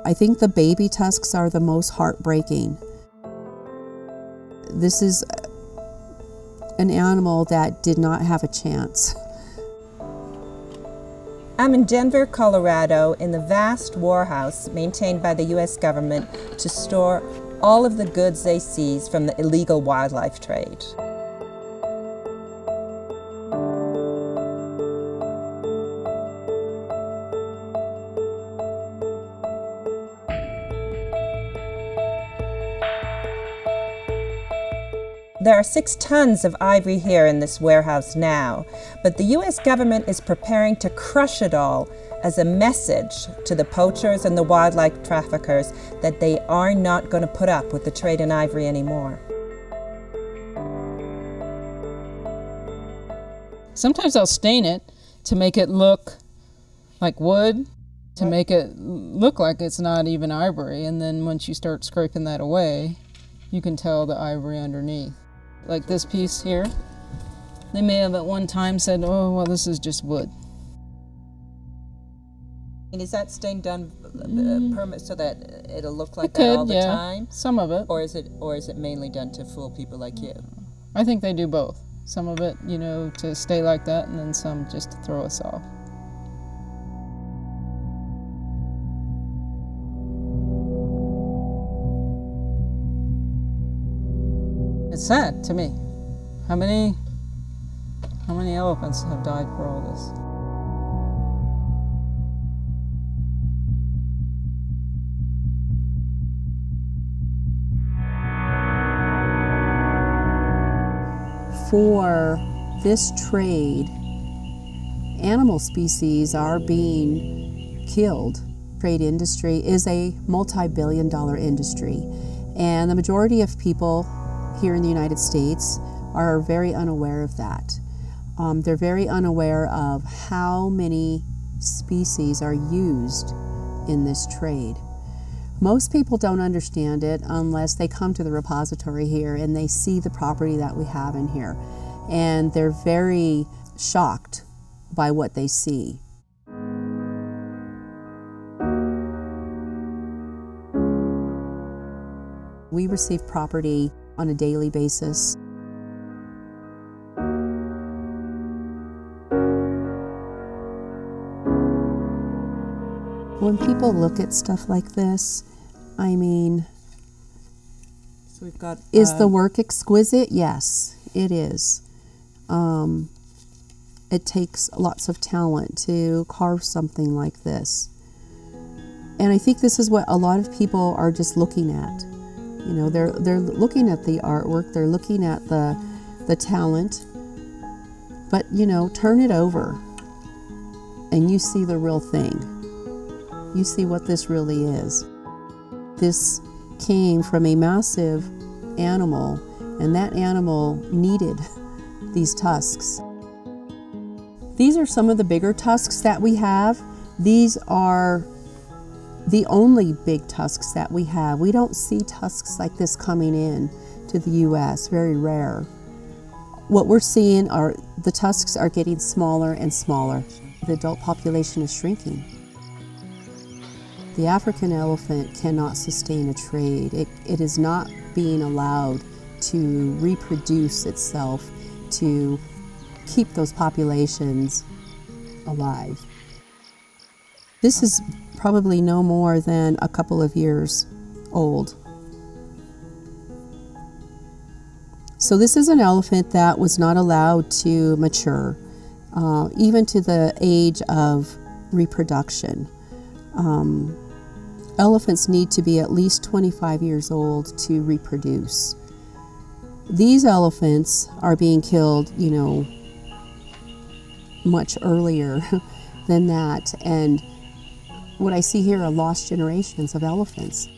I think the baby tusks are the most heartbreaking. This is an animal that did not have a chance. I'm in Denver, Colorado, in the vast warehouse maintained by the U.S. government to store all of the goods they seize from the illegal wildlife trade. There are 6 tons of ivory here in this warehouse now, but the U.S. government is preparing to crush it all as a message to the poachers and the wildlife traffickers that they are not going to put up with the trade in ivory anymore. Sometimes I'll stain it to make it look like wood, to make it look like it's not even ivory, and then once you start scraping that away, you can tell the ivory underneath. Like this piece here, they may have at one time said, oh, well, this is just wood. And is that stain done permanent so that it'll look like that all the time? Some of it. Or is it mainly done to fool people like you? I think they do both. Some of it, you know, to stay like that, and then some just to throw us off. It's sad to me. How many elephants have died for all this? For this trade, animal species are being killed. Trade industry is a multi-billion-dollar industry, and the majority of people here in the United States are very unaware of that. They're very unaware of how many species are used in this trade. Most people don't understand it unless they come to the repository here and they see the property that we have in here. And they're very shocked by what they see. We receive property on a daily basis. When people look at stuff like this, I mean, so we've got, is the work exquisite? Yes, it is. It takes lots of talent to carve something like this. And I think this is what a lot of people are just looking at. You know, they're looking at the artwork, they're looking at the talent, but, you know, turn it over and you see the real thing. You see what this really is. This came from a massive animal, and that animal needed these tusks. These are some of the bigger tusks that we have. These are the only big tusks that we have. We don't see tusks like this coming in to the U.S., very rare. What we're seeing are the tusks are getting smaller and smaller. The adult population is shrinking. The African elephant cannot sustain a trade. It is not being allowed to reproduce itself to keep those populations alive. This is probably no more than a couple of years old. So this is an elephant that was not allowed to mature, even to the age of reproduction. Elephants need to be at least 25 years old to reproduce. These elephants are being killed, you know, much earlier than that. And what I see here are lost generations of elephants.